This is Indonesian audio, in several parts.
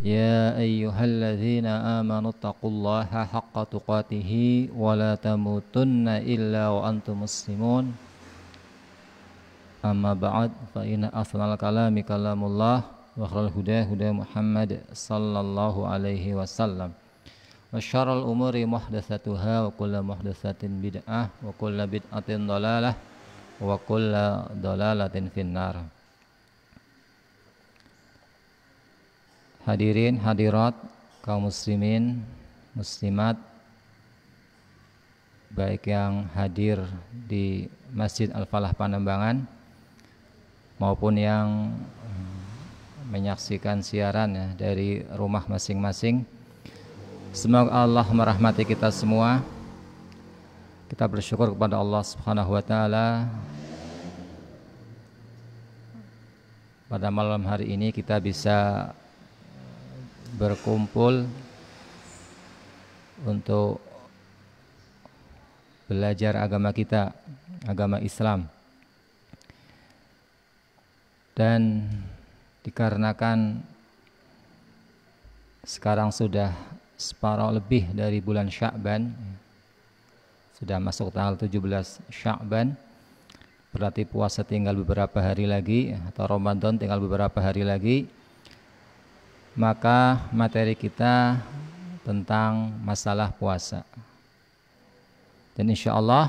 يا أيها الذين آمنوا اتقوا الله حق تقاته ولا تموتن إلا وأنتم مسلمون أما بعد فإن أفضل الكلام كلام الله وخير الهدى هدى محمد صلى الله عليه وسلم وشر الأمور محدثاتها وكل محدثة بدعة وكل بدعة ضلالة وكل ضلالة في النار. Hadirin hadirat kaum muslimin muslimat, baik yang hadir di Masjid Al-Falah Panembangan maupun yang menyaksikan siaran ya, dari rumah masing-masing. Semoga Allah merahmati kita semua. Kita bersyukur kepada Allah Subhanahu wa taala, pada malam hari ini kita bisa berkumpul untuk belajar agama kita, agama Islam. Dan dikarenakan sekarang sudah separuh lebih dari bulan Sya'ban, sudah masuk tanggal 17 Sya'ban, berarti puasa tinggal beberapa hari lagi, atau Ramadan tinggal beberapa hari lagi. Maka materi kita tentang masalah puasa. Dan insya Allah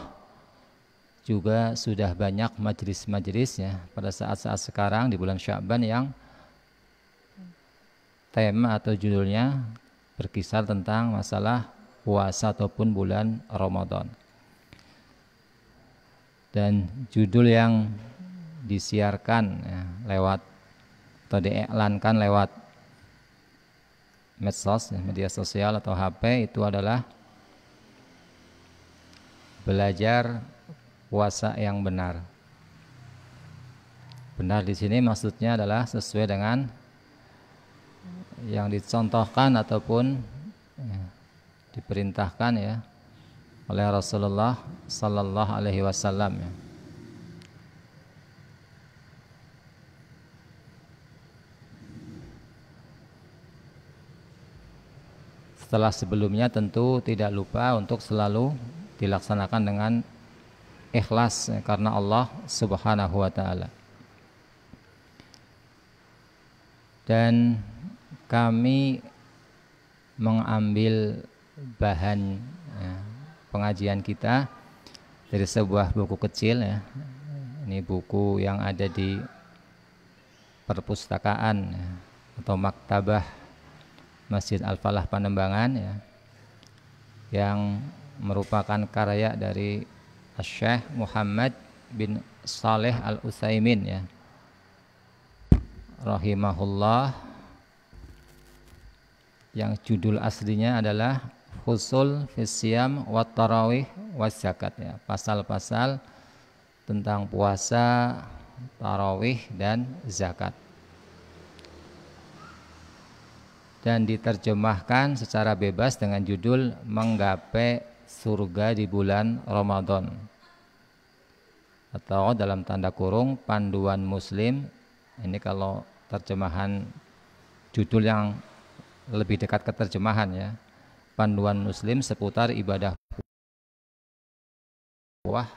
juga sudah banyak majelis-majelis ya pada saat-saat sekarang di bulan Sya'ban yang tema atau judulnya berkisar tentang masalah puasa ataupun bulan Ramadan. Dan judul yang disiarkan ya, lewat atau diiklankan lewat medsos, media sosial atau HP itu adalah belajar puasa yang benar. Benar di sini maksudnya adalah sesuai dengan yang dicontohkan ataupun diperintahkan ya oleh Rasulullah sallallahu alaihi wasallam ya. Setelah sebelumnya tentu tidak lupa untuk selalu dilaksanakan dengan ikhlas ya, karena Allah Subhanahu wa taala. Dan kami mengambil bahan ya, pengajian kita dari sebuah buku kecil ya. Ini buku yang ada di perpustakaan ya, atau maktabah Masjid Al-Falah Panembangan ya, yang merupakan karya dari Syekh Muhammad bin Saleh Al-Utsaimin ya, rahimahullah, yang judul aslinya adalah Fusul fis Siyam wat Tarawih was Zakat ya, pasal-pasal tentang puasa, tarawih dan zakat. Dan diterjemahkan secara bebas dengan judul Menggapai Surga di Bulan Ramadan, atau dalam tanda kurung Panduan Muslim. Ini kalau terjemahan judul yang lebih dekat ke terjemahan ya, Panduan Muslim seputar ibadah puasa,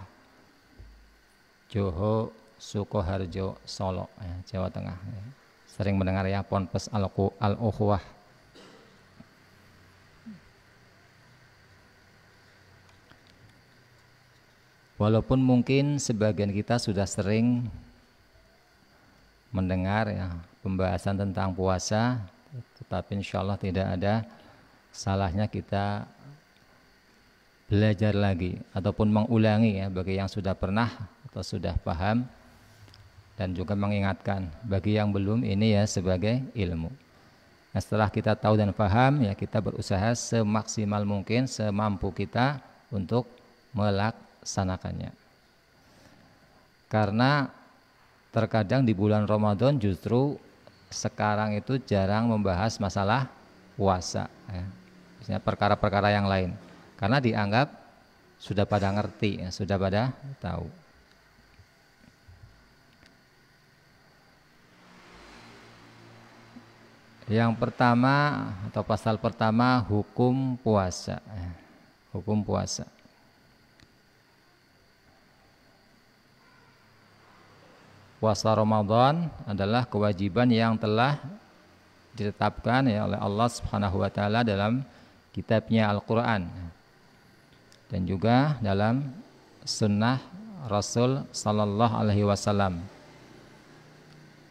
Joho Sukoharjo Solo ya, Jawa Tengah ya. Sering mendengar ya Ponpes Al-Ukhuwah. Walaupun mungkin sebagian kita sudah sering mendengar ya pembahasan tentang puasa, tetapi insya Allah tidak ada salahnya kita belajar lagi ataupun mengulangi ya bagi yang sudah pernah atau sudah paham, dan juga mengingatkan bagi yang belum, ini ya sebagai ilmu. Nah, setelah kita tahu dan paham ya, kita berusaha semaksimal mungkin, semampu kita untuk melaksanakannya. Karena terkadang di bulan Ramadan justru sekarang itu jarang membahas masalah puasa ya. Misalnya perkara-perkara yang lain, karena dianggap sudah pada ngerti ya, sudah pada tahu. Yang pertama atau pasal pertama hukum puasa. Hukum puasa. Puasa Ramadan adalah kewajiban yang telah ditetapkan ya oleh Allah Subhanahu wa taala dalam kitabnya Al-Qur'an dan juga dalam sunnah Rasul sallallahu alaihi wasallam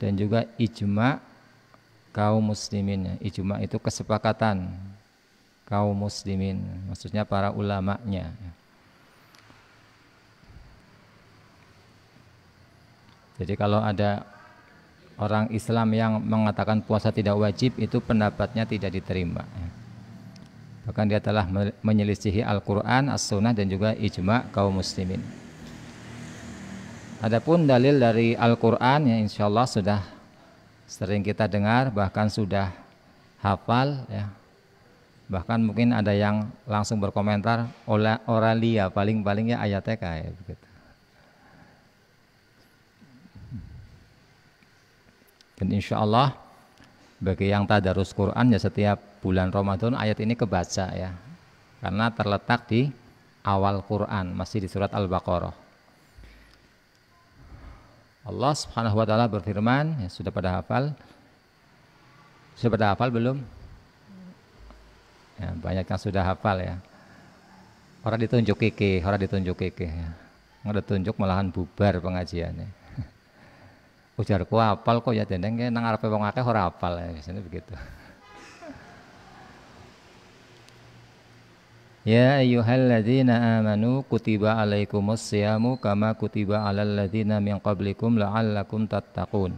dan juga ijma kaum muslimin. Ijma itu kesepakatan kaum muslimin, maksudnya para ulamanya. Jadi kalau ada orang Islam yang mengatakan puasa tidak wajib, itu pendapatnya tidak diterima. Bahkan dia telah menyelisihi Al-Quran, As-Sunnah dan juga ijma kaum muslimin. Adapun dalil dari Al-Quran ya insya Allah sudah sering kita dengar, bahkan sudah hafal ya. Bahkan mungkin ada yang langsung berkomentar oralia, paling-palingnya ayatnya kayak begitu. Dan insya Allah bagi yang tadarus Quran ya setiap bulan Ramadan ayat ini kebaca ya, karena terletak di awal Quran, masih di surat Al-Baqarah. Allah Subhanahu wa taala berfirman, ya sudah pada hafal? Sudah pada hafal belum? Ya, banyak yang sudah hafal ya. Orang ditunjuk keke ya. Nggak ditunjuk malahan bubar pengajiannya. Ujarku hafal kok ya dendeng nang arepe wong akeh ora hafal ya, biasanya begitu. Ya ayyuhalladzina amanu kutiba alaikumus syamu kama kutiba alal ladzina min qablikum la'allakum tattaqun.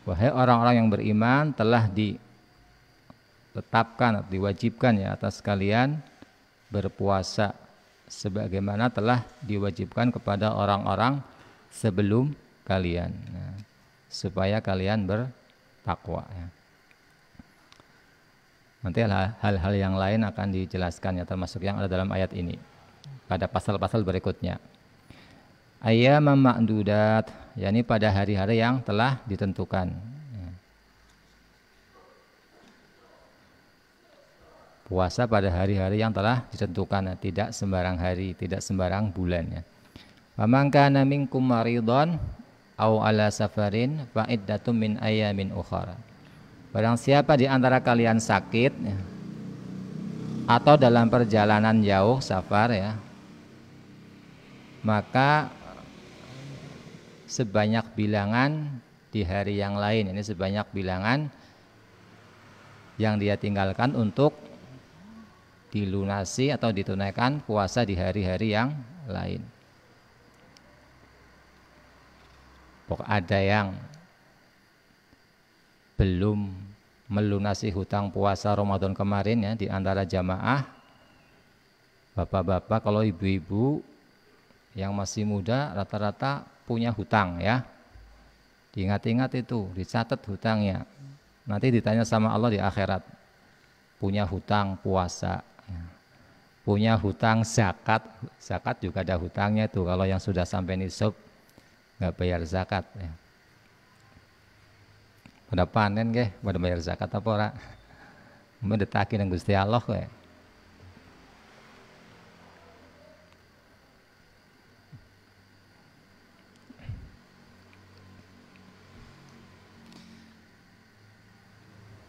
Wahai orang-orang yang beriman, telah ditetapkan, diwajibkan ya atas kalian berpuasa sebagaimana telah diwajibkan kepada orang-orang sebelum kalian, supaya kalian bertakwa ya. Nanti hal-hal yang lain akan dijelaskan ya, termasuk yang ada dalam ayat ini pada pasal-pasal berikutnya. Ayyaman ma'dudat, yakni pada hari-hari yang telah ditentukan ya. Puasa pada hari-hari yang telah ditentukan, tidak sembarang hari, tidak sembarang bulan ya. Faman kana minkum maridhan aw ala safarin fa iddatum min ayyamin ukhra. Barang siapa di antara kalian sakit ya, atau dalam perjalanan jauh safar ya, maka sebanyak bilangan di hari yang lain, ini sebanyak bilangan yang dia tinggalkan untuk dilunasi atau ditunaikan puasa di hari-hari yang lain. Pokok ada yang belum melunasi hutang puasa Ramadan kemarin ya, di antara jamaah bapak-bapak, kalau ibu-ibu yang masih muda rata-rata punya hutang ya. Diingat-ingat itu, dicatat hutangnya. Nanti ditanya sama Allah di akhirat. Punya hutang puasa ya. Punya hutang zakat. Zakat juga ada hutangnya tuh, kalau yang sudah sampai nisab nggak bayar zakat ya. Pada panen ke, pada bayar zakat apa ora? Mendetaki nang Gusti Allah kowe.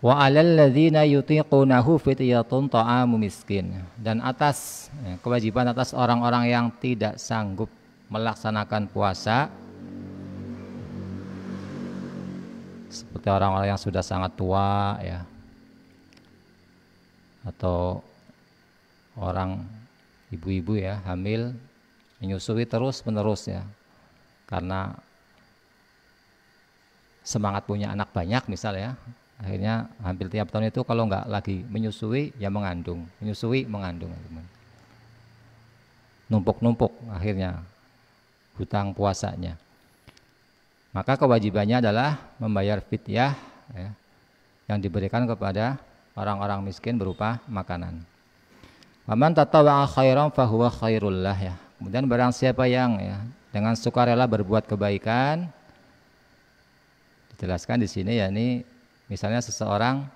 Wa 'alal ladzina yutiqunahu fidyatun ta'amu miskin. Dan atas ya, kewajiban atas orang-orang yang tidak sanggup melaksanakan puasa, seperti orang-orang yang sudah sangat tua ya, atau orang ibu-ibu ya hamil menyusui terus menerus ya, karena semangat punya anak banyak misal ya, akhirnya hampir tiap tahun itu kalau nggak lagi menyusui ya mengandung, menyusui mengandung, numpuk-numpuk akhirnya hutang puasanya. Maka kewajibannya adalah membayar fidyah ya, yang diberikan kepada orang-orang miskin berupa makanan. Waman tatawwa'a khairan fahuwa khairul lah ya. Kemudian barang siapa yang ya dengan sukarela berbuat kebaikan, Jelaskan di sini ya, ini misalnya seseorang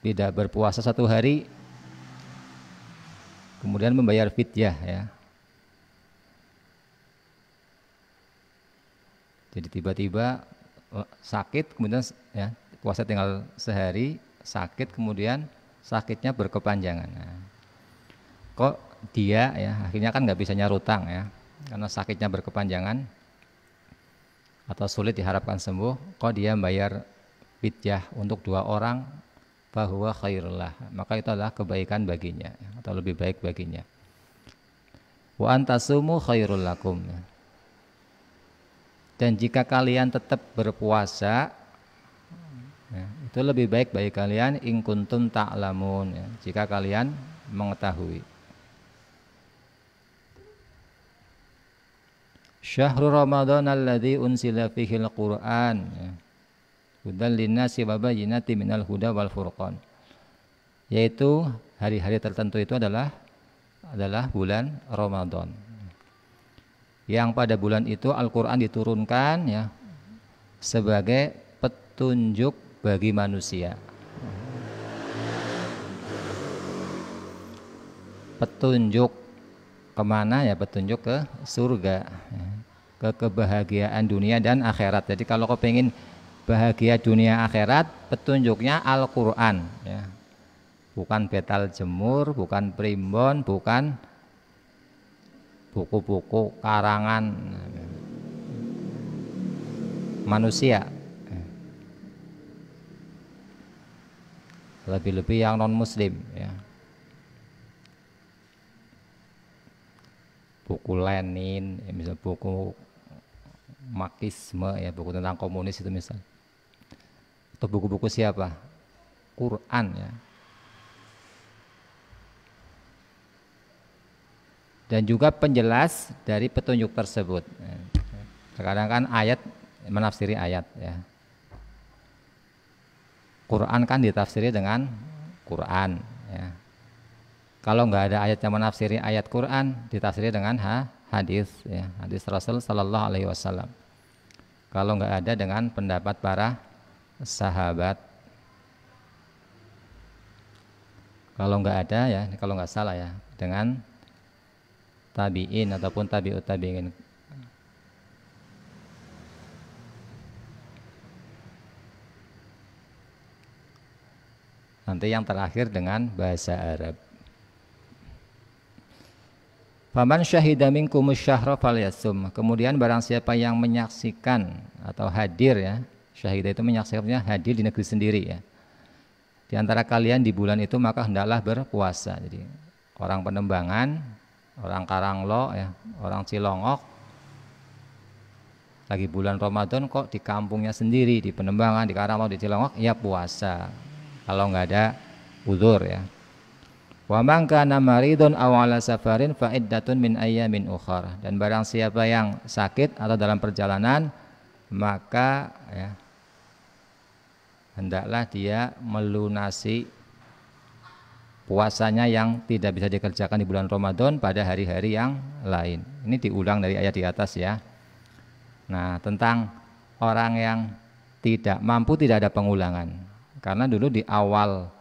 tidak berpuasa 1 hari, kemudian membayar fidyah ya. Jadi tiba-tiba sakit, kemudian ya puasa tinggal sehari, sakit, kemudian sakitnya berkepanjangan. Nah, kok dia ya akhirnya kan nggak bisa nyarutang ya, karena sakitnya berkepanjangan atau sulit diharapkan sembuh, kok dia bayar fidyah untuk 2 orang, bahwa khairullah, maka itu adalah kebaikan baginya atau lebih baik baginya. Wa antasumu khairul lakum, dan jika kalian tetap berpuasa ya, itu lebih baik bagi kalian, in kuntum ta'lamun ya, jika kalian mengetahui. Syahrul Ramadan alladzi unsila fihi al-Qur'an ya, hudan linnasi wa bayyinatin minal huda wal furqan, yaitu hari-hari tertentu itu adalah bulan Ramadan, yang pada bulan itu Al-Qur'an diturunkan ya sebagai petunjuk bagi manusia. Petunjuk kemana ya? Petunjuk ke surga, ke kebahagiaan dunia dan akhirat. Jadi kalau kau pengen bahagia dunia akhirat, petunjuknya Al-Quran ya. Bukan betal jemur, bukan primbon, bukan buku-buku karangan manusia, lebih-lebih yang non muslim ya. Buku Lenin ya, misal buku Marxisme ya, buku tentang komunis itu misal. Atau buku-buku siapa? Quran ya. Dan juga penjelas dari petunjuk tersebut. Terkadang kan ayat menafsiri ayat ya. Quran kan ditafsiri dengan Quran ya. Kalau nggak ada ayat yang menafsiri ayat Quran, ditafsiri dengan hadis ya, hadis Rasul Sallallahu Alaihi Wasallam. Kalau nggak ada, dengan pendapat para sahabat. Kalau nggak ada ya, kalau nggak salah ya, dengan tabi'in ataupun tabi'ut tabi'in. Nanti yang terakhir dengan bahasa Arab. Faman syahida minkumus syahra falyasum. Kemudian barang siapa yang menyaksikan atau hadir ya, syahida itu menyaksikannya hadir di negeri sendiri ya, di antara kalian di bulan itu, maka hendaklah berpuasa. Jadi orang Penembangan, orang Karanglo ya, orang Cilongok, lagi bulan Ramadan kok di kampungnya sendiri, di Penembangan, di Karanglo, di Cilongok, ya puasa kalau nggak ada uzur ya. Wa man kana maridun aw ala safarin fa iddatun min ayyamin ukhra. Dan barang siapa yang sakit atau dalam perjalanan, maka ya hendaklah dia melunasi puasanya yang tidak bisa dikerjakan di bulan Ramadan pada hari-hari yang lain. Ini diulang dari ayat di atas ya. Nah, tentang orang yang tidak mampu tidak ada pengulangan. Karena dulu di awal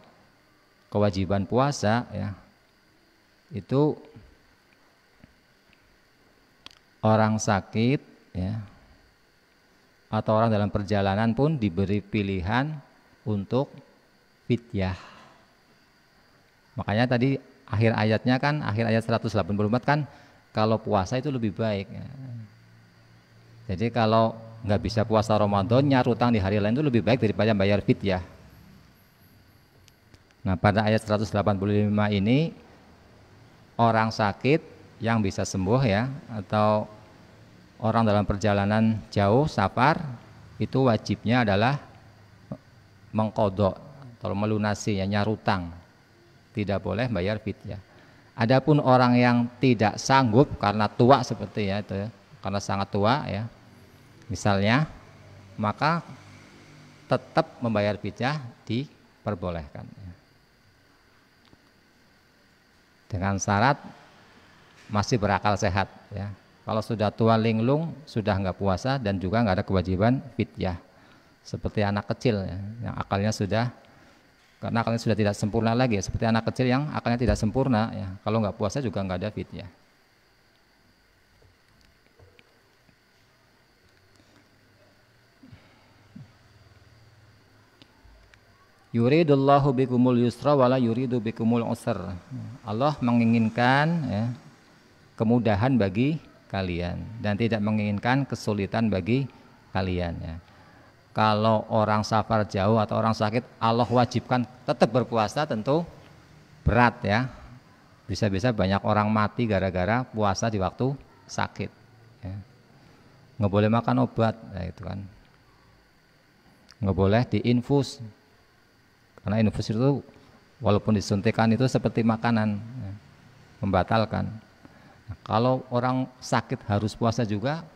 kewajiban puasa ya, itu orang sakit ya, atau orang dalam perjalanan pun diberi pilihan untuk fidyah. Makanya tadi akhir ayatnya kan, akhir ayat 184 kan, kalau puasa itu lebih baik ya. Jadi kalau nggak bisa puasa Ramadan, nyarutang di hari lain itu lebih baik daripada bayar fidyah. Nah, pada ayat 185 ini, orang sakit yang bisa sembuh ya, atau orang dalam perjalanan jauh, safar, itu wajibnya adalah mengqadha atau melunasi ya, nyarutang. Tidak boleh bayar fidyah. Adapun orang yang tidak sanggup karena tua seperti ya itu ya, karena sangat tua ya, misalnya, maka tetap membayar fidyah diperbolehkan. Dengan syarat masih berakal sehat ya. Kalau sudah tua linglung, sudah nggak puasa dan juga nggak ada kewajiban fidyah. Seperti anak kecil ya, yang akalnya sudah, karena akalnya sudah tidak sempurna lagi. Seperti anak kecil yang akalnya tidak sempurna ya. Kalau nggak puasa juga nggak ada fidyah. Yuridullahu bikumul yusra wala yuridu bikumul usra. Allah menginginkan ya, kemudahan bagi kalian dan tidak menginginkan kesulitan bagi kalian ya. Kalau orang safar jauh atau orang sakit, Allah wajibkan tetap berpuasa, tentu berat ya. Bisa-bisa banyak orang mati gara-gara puasa di waktu sakit ya. Nggak boleh makan obat ya, itu kan nggak boleh diinfus, karena infus itu walaupun disuntikan itu seperti makanan ya, membatalkan. Nah, kalau orang sakit harus puasa juga,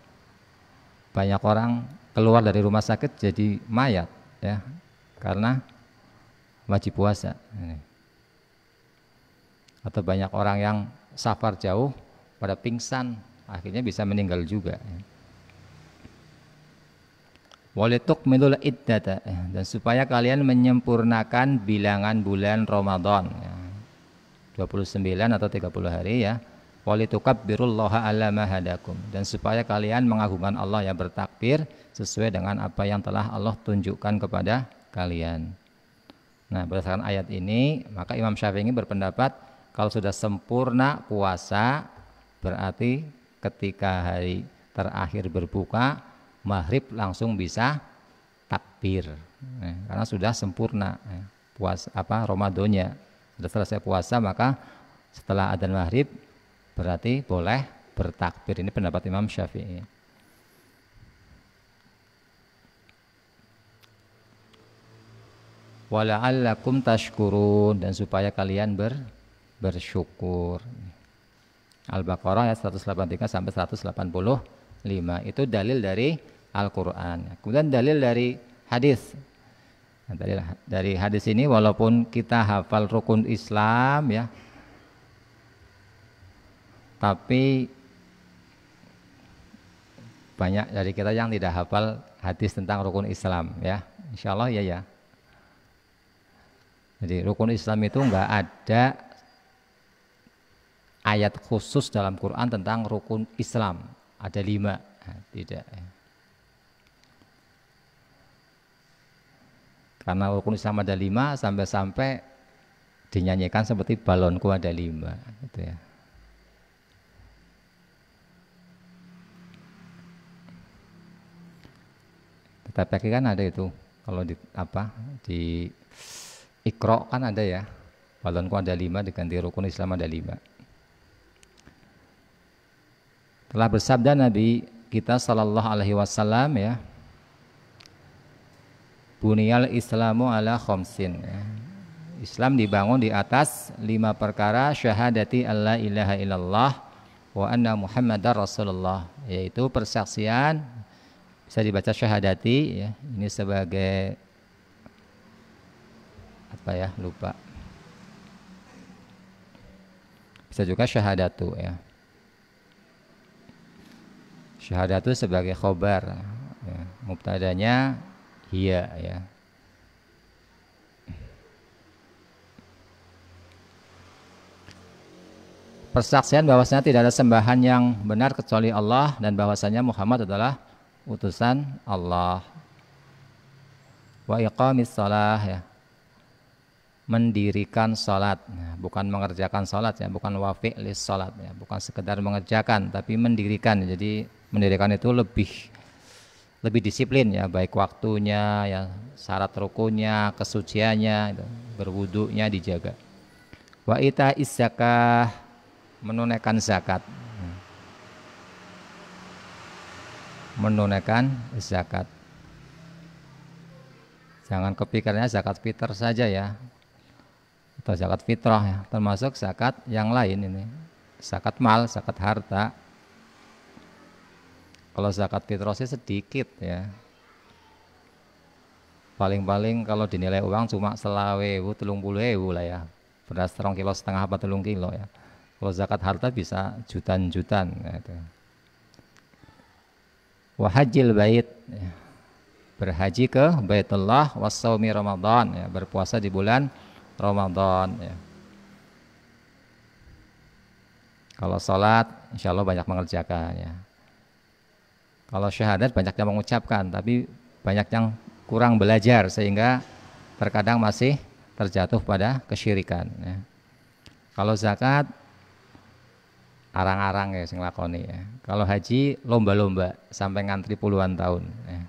banyak orang keluar dari rumah sakit jadi mayat ya, karena wajib puasa. Atau banyak orang yang safar jauh pada pingsan, akhirnya bisa meninggal juga ya. Walitukmilul iddata, dan supaya kalian menyempurnakan bilangan bulan Ramadan ya. 29 atau 30 hari ya. Walitukabbirullaha ala ma hadakum, dan supaya kalian mengagungkan Allah ya, bertakbir sesuai dengan apa yang telah Allah tunjukkan kepada kalian. Nah, berdasarkan ayat ini, maka Imam Syafi'i berpendapat kalau sudah sempurna puasa, berarti ketika hari terakhir berbuka, maghrib langsung bisa takbir karena sudah sempurna puasa Ramadannya, sudah selesai puasa, maka setelah adzan maghrib berarti boleh bertakbir. Ini pendapat Imam Syafi'i. Wala'allakum tashkurun, dan supaya kalian bersyukur. Al-Baqarah ayat 183 sampai 185. Itu dalil dari Al-Quran. Kemudian dalil dari hadis. Nah, dari hadis ini, walaupun kita hafal rukun Islam ya, tapi banyak dari kita yang tidak hafal hadis tentang rukun Islam ya. Insya Allah ya. Jadi rukun Islam itu enggak ada ayat khusus dalam Quran tentang rukun Islam. Ada 5, nah, tidak ya. Karena rukun Islam ada 5, sampai-sampai dinyanyikan seperti balonku ada 5 gitu ya. Tetapi kan ada itu, kalau di Iqra kan ada ya, balonku ada 5 diganti rukun Islam ada 5. Telah bersabda Nabi kita sallallahu alaihi wasallam ya, Buniyal Islamu ala khamsin ya. Islam dibangun di atas 5 perkara, syahadati alla ilaha illallah wa anna muhammadar rasulullah, yaitu persaksian, bisa dibaca syahadati ya, ini sebagai apa ya, lupa, bisa juga syahadatu ya. Syahadatu sebagai khobar ya. Mubtadanya hiya ya. Persaksian bahwasanya tidak ada sembahan yang benar kecuali Allah, dan bahwasanya Muhammad adalah utusan Allah. Wa iqamis shalah ya, mendirikan salat, bukan mengerjakan salat ya, bukan wa fi'lis salat ya, bukan sekedar mengerjakan tapi mendirikan. Jadi mendirikan itu lebih disiplin ya, baik waktunya ya, syarat rukunnya, kesuciannya, berwudunya dijaga. Wa itaiz zakah, menunaikan zakat. Menunaikan zakat. Jangan kepikirannya zakat fitr saja ya, atau zakat fitrah ya, termasuk zakat yang lain ini. Zakat mal, zakat harta. Kalau zakat fitrah sih sedikit ya, paling-paling kalau dinilai uang cuma 20.000, 30.000 lah ya, beras 2,5 kilo apa 3 kilo ya. Kalau zakat harta bisa jutaan-jutaan gitu. wa hajjil bait, ya, berhaji ke Baitullah, wasaumi Ramadan, ya, berpuasa di bulan Ramadan, ya. Kalau sholat insya Allah banyak mengerjakan, ya. Kalau syahadat banyak yang mengucapkan tapi banyak yang kurang belajar sehingga terkadang masih terjatuh pada kesyirikan, ya. Kalau zakat arang-arang ya sing lakoni, ya. Kalau haji lomba-lomba sampai ngantri puluhan tahun, ya.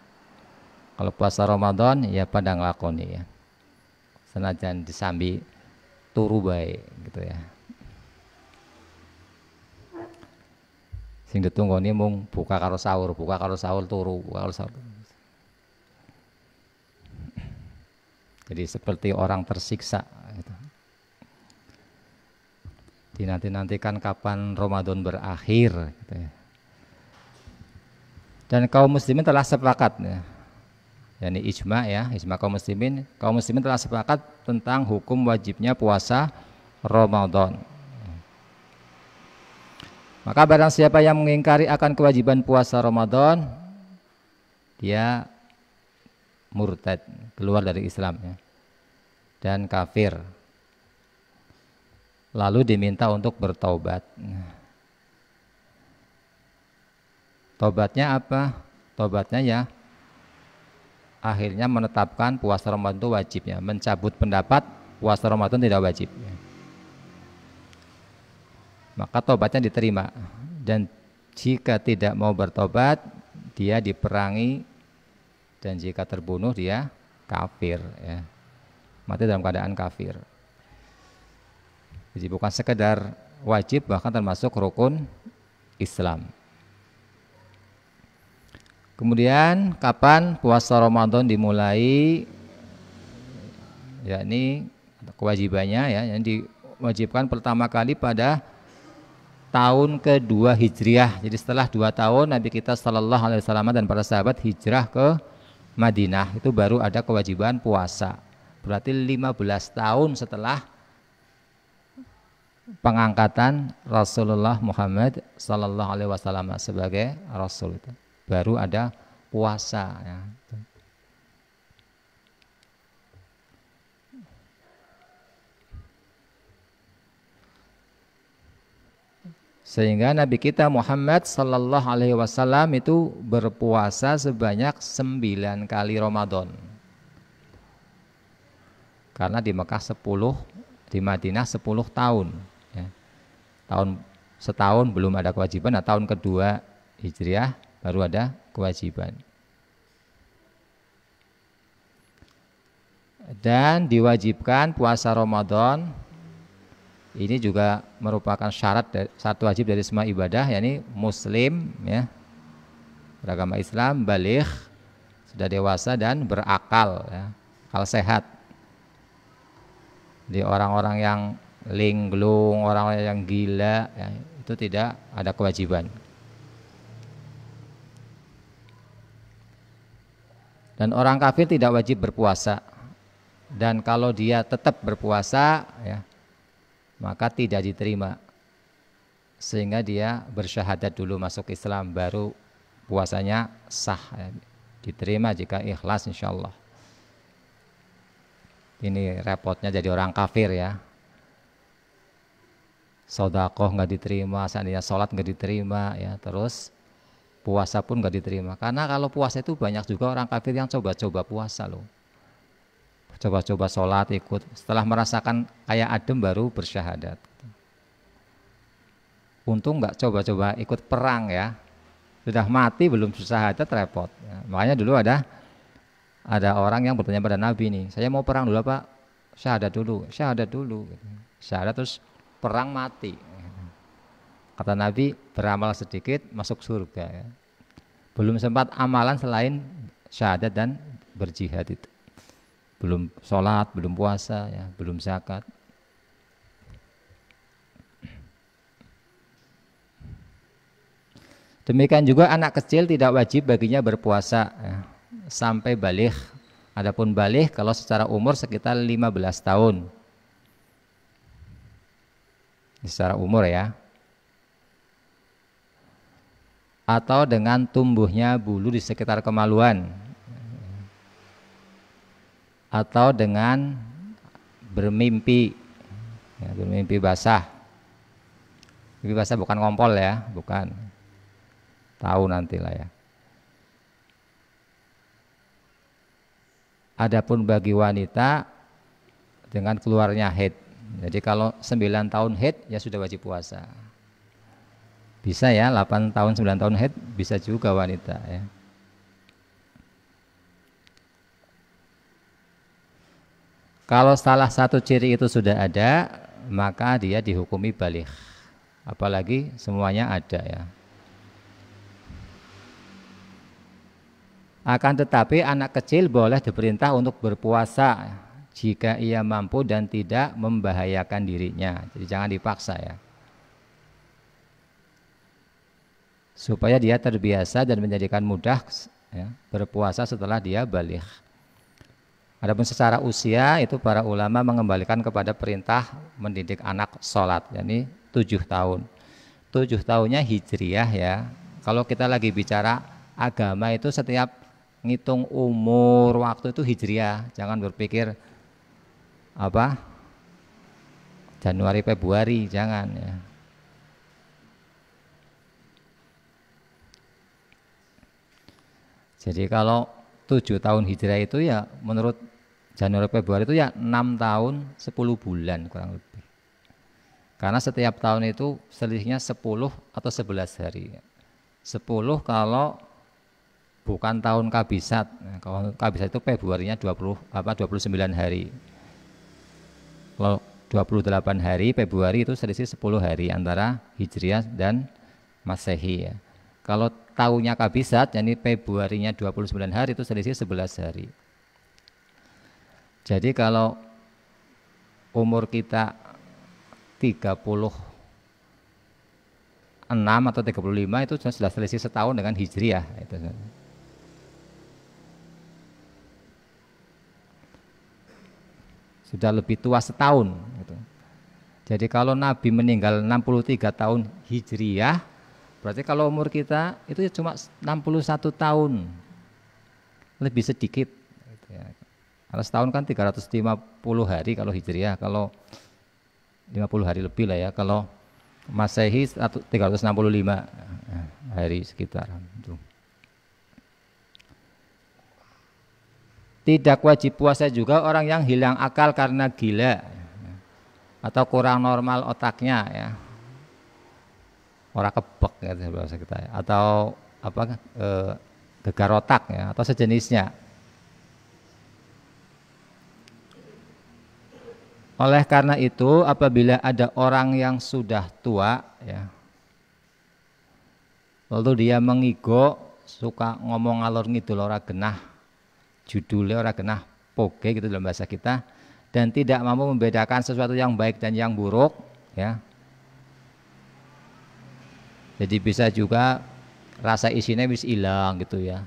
Kalau puasa Ramadan ya pada nglakoni, ya. Senajan disambi turu bae gitu, ya. Sing ditunggoni mung buka karo sahur turu, buka karo sahur. Jadi seperti orang tersiksa gitu. Dinanti-nantikan kapan Ramadan berakhir gitu, ya. Dan kaum muslimin telah sepakat, ya. Yani ijma, ya, ijma kaum muslimin telah sepakat tentang hukum wajibnya puasa Ramadan. Maka barang siapa yang mengingkari akan kewajiban puasa Ramadan, dia murtad, keluar dari Islam, ya, dan kafir. Lalu diminta untuk bertaubat. Taubatnya apa? Taubatnya ya akhirnya menetapkan puasa Ramadan itu wajib, ya, mencabut pendapat puasa Ramadan tidak wajib, ya. Maka tobatnya diterima, dan jika tidak mau bertobat dia diperangi, dan jika terbunuh dia kafir, ya, mati dalam keadaan kafir. Jadi bukan sekedar wajib, bahkan termasuk rukun Islam. Kemudian kapan puasa Ramadan dimulai? Yakni kewajibannya, ya, yang diwajibkan pertama kali pada tahun kedua Hijriah. Jadi setelah 2 tahun Nabi kita Shallallahu Alaihi Wasallam dan para sahabat hijrah ke Madinah, itu baru ada kewajiban puasa. Berarti 15 tahun setelah pengangkatan Rasulullah Muhammad Shallallahu Alaihi Wasallam sebagai Rasul, itu baru ada puasa, ya. Sehingga Nabi kita Muhammad Sallallahu Alaihi Wasallam itu berpuasa sebanyak 9 kali Ramadan. Karena di Mekah 10, di Madinah 10 tahun, ya. Setahun belum ada kewajiban. Nah, tahun kedua Hijriah baru ada kewajiban. Dan diwajibkan puasa Ramadan ini juga merupakan syarat wajib dari semua ibadah, yakni muslim, ya, beragama Islam, baligh, sudah dewasa dan berakal, ya, akal sehat. Di orang-orang yang linglung, orang yang gila, ya, itu tidak ada kewajiban. Dan orang kafir tidak wajib berpuasa. Dan kalau dia tetap berpuasa, ya, maka tidak diterima, sehingga dia bersyahadat dulu masuk Islam, baru puasanya sah, ya, diterima jika ikhlas insyaallah. Ini repotnya jadi orang kafir, ya. Sedekah nggak diterima, seandainya sholat nggak diterima, ya, terus puasa pun nggak diterima. Karena kalau puasa itu banyak juga orang kafir yang coba-coba puasa loh. Coba-coba sholat ikut, setelah merasakan kayak adem baru bersyahadat. Untung nggak coba-coba ikut perang, ya, sudah mati belum bersyahadat repot, ya. Makanya dulu ada orang yang bertanya pada Nabi nih, saya mau perang dulu apa syahadat dulu, gitu. Syahadat terus perang mati. Kata Nabi, beramal sedikit masuk surga, ya. Belum sempat amalan selain syahadat dan berjihad itu. Belum sholat, belum puasa, ya, belum zakat. Demikian juga anak kecil tidak wajib baginya berpuasa, ya, sampai baligh. Adapun baligh kalau secara umur sekitar 15 tahun. Secara umur, ya. atau dengan tumbuhnya bulu di sekitar kemaluan, atau dengan bermimpi, ya, bermimpi basah. Mimpi basah bukan ngompol ya, bukan. Tahu nantilah ya. Adapun bagi wanita dengan keluarnya haid. Jadi kalau 9 tahun haid ya sudah wajib puasa. Bisa ya, 8 tahun 9 tahun haid bisa juga wanita ya. Kalau salah satu ciri itu sudah ada, maka dia dihukumi baligh. Apalagi semuanya ada ya. Akan tetapi anak kecil boleh diperintah untuk berpuasa jika ia mampu dan tidak membahayakan dirinya. Jadi jangan dipaksa ya. Supaya dia terbiasa dan menjadikan mudah ya, berpuasa setelah dia baligh. Adapun secara usia itu para ulama mengembalikan kepada perintah mendidik anak sholat, yakni 7 tahun. 7 tahunnya hijriyah ya. Kalau kita lagi bicara agama itu setiap ngitung umur waktu itu hijriyah. Jangan berpikir apa Januari Februari, jangan ya. Jadi kalau 7 tahun hijrah itu ya menurut Januari Februari itu ya 6 tahun 10 bulan kurang lebih. Karena setiap tahun itu selisihnya 10 atau 11 hari. 10 kalau bukan tahun kabisat. Nah, kalau kabisat itu Februarinya 29 hari. Kalau 28 hari Februari itu selisih 10 hari antara Hijriah dan Masehi ya. Kalau tahunnya kabisat, yakni Februarinya 29 hari itu selisih 11 hari. Jadi kalau umur kita 36 atau 35 itu sudah selisih setahun dengan Hijriah itu. Sudah lebih tua setahun gitu. Jadi kalau Nabi meninggal 63 tahun Hijriah, berarti kalau umur kita itu cuma 61 tahun, lebih sedikit. Karena setahun kan 350 hari kalau Hijriah, kalau 50 hari lebih lah ya. Kalau Masehi 365 hari sekitar. Tidak wajib puasa juga orang yang hilang akal karena gila atau kurang normal otaknya ya. Orang kebek gitu bahasa kita ya. Atau apa gegar otak ya atau sejenisnya. Oleh karena itu apabila ada orang yang sudah tua ya, lalu dia mengigo suka ngomong ngalor ngidul ora genah, judulnya ora genah poge gitu dalam bahasa kita, dan tidak mampu membedakan sesuatu yang baik dan yang buruk ya. Jadi bisa juga rasa isinya wis hilang gitu ya.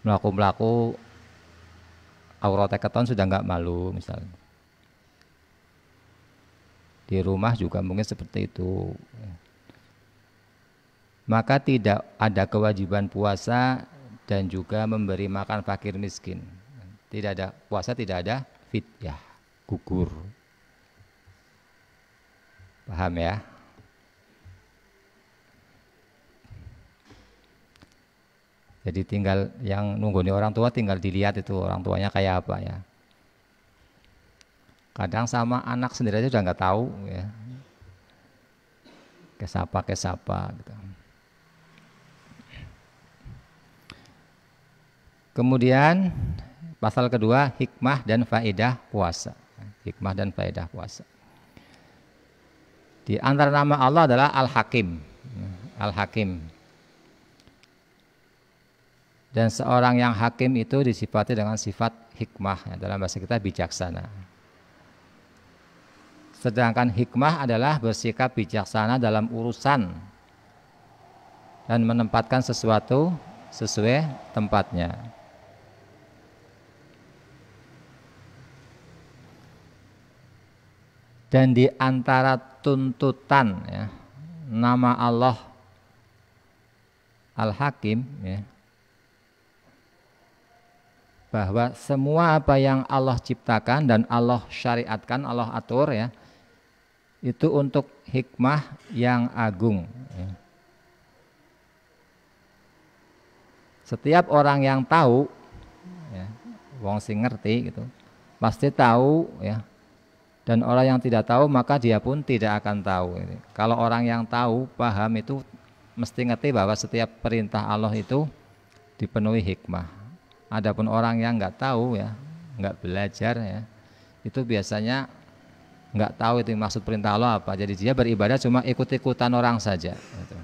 Melaku-melaku auratnya keton sudah nggak malu misalnya. Di rumah juga mungkin seperti itu. Maka tidak ada kewajiban puasa dan juga memberi makan fakir miskin. Tidak ada puasa, tidak ada fidyah, gugur. Paham ya? Jadi tinggal yang nungguni orang tua tinggal dilihat itu orang tuanya kayak apa ya. Kadang sama anak sendiri aja udah nggak tahu ya. Kesapa gitu. Kemudian pasal kedua hikmah dan faedah puasa. Hikmah dan faedah puasa. Di antara nama Allah adalah Al-Hakim. Al-Hakim. Dan seorang yang hakim itu disifati dengan sifat hikmah, ya, dalam bahasa kita bijaksana. Sedangkan hikmah adalah bersikap bijaksana dalam urusan dan menempatkan sesuatu sesuai tempatnya. Dan di antara tuntutan ya, nama Allah Al-Hakim ya, bahwa semua apa yang Allah ciptakan dan Allah syariatkan, Allah atur ya, itu untuk hikmah yang agung ya. Setiap orang yang tahu ya, wong sing ngerti gitu, pasti tahu ya. Dan orang yang tidak tahu maka dia pun tidak akan tahu. Kalau orang yang tahu, paham itu mesti ngerti bahwa setiap perintah Allah itu dipenuhi hikmah. Adapun orang yang nggak tahu ya, nggak belajar ya, itu biasanya nggak tahu itu maksud perintah Allah apa. Jadi dia beribadah cuma ikut-ikutan orang saja. Gitu.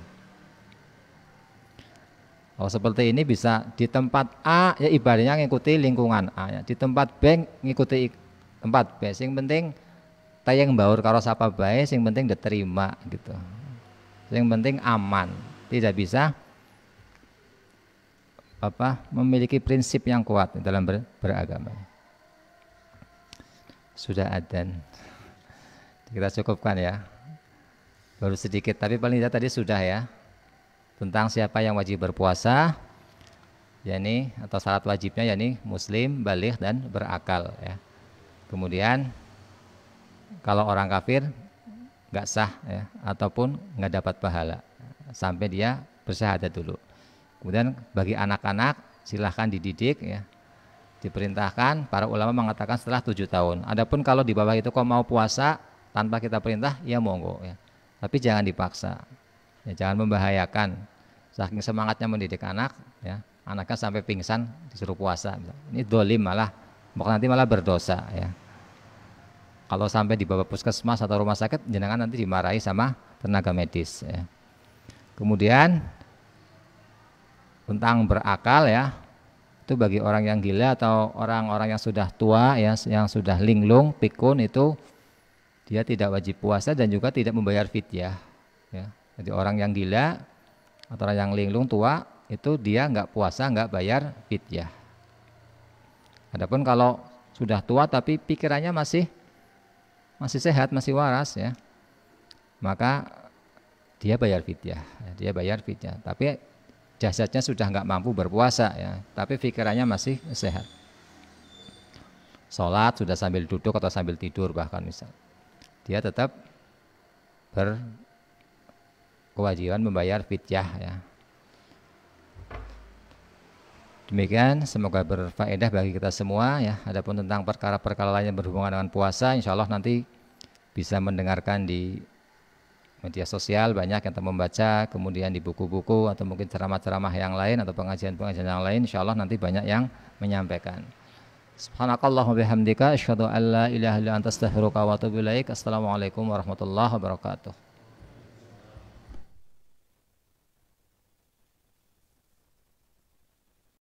Oh seperti ini bisa di tempat A ya ibadahnya ngikuti lingkungan A ya. Di tempat B ngikuti tempat B. Yang penting tayang baur karo sapa bae, yang penting diterima gitu. Yang penting aman. Tidak bisa memiliki prinsip yang kuat dalam beragama. Sudah adzan. Kita cukupkan ya. Baru sedikit tapi paling tidak tadi sudah ya. Tentang siapa yang wajib berpuasa, yakni atau syarat wajibnya yakni muslim, baligh dan berakal ya. Kemudian kalau orang kafir nggak sah ya, ataupun nggak dapat pahala sampai dia bersyahadat dulu. Kemudian bagi anak-anak silahkan dididik ya, diperintahkan. Para ulama mengatakan setelah 7 tahun. Adapun kalau di bawah itu kok mau puasa tanpa kita perintah ya monggo ya, tapi jangan dipaksa ya, jangan membahayakan. Saking semangatnya mendidik anak ya, anaknya sampai pingsan disuruh puasa, ini dolim malah, nanti malah berdosa ya. Kalau sampai dibawa puskesmas atau rumah sakit, jenengan nanti dimarahi sama tenaga medis ya. Kemudian tentang berakal ya, itu bagi orang yang gila atau orang-orang yang sudah tua ya, yang sudah linglung, pikun, itu dia tidak wajib puasa dan juga tidak membayar fidyah ya. Jadi orang yang gila atau orang yang linglung tua itu dia nggak puasa, nggak bayar fidyah. Adapun kalau sudah tua tapi pikirannya masih sehat, masih waras ya, maka dia bayar fidyah ya, dia bayar fidyah. Tapi jasadnya sudah nggak mampu berpuasa ya, tapi pikirannya masih sehat. Sholat sudah sambil duduk atau sambil tidur bahkan misal, dia tetap berkewajiban membayar fidyah ya. Demikian, semoga berfaedah bagi kita semua ya. Adapun tentang perkara-perkara lain yang berhubungan dengan puasa, insya Allah nanti bisa mendengarkan di media sosial, banyak yang membaca, kemudian di buku-buku atau mungkin ceramah-ceramah yang lain atau pengajian-pengajian yang lain, insya Allah nanti banyak yang menyampaikan. Subhanakallahumma bihamdika asyhadu an la ilaha illa anta astaghfiruka wa atubu ilaik. Assalamualaikum warahmatullahi wabarakatuh.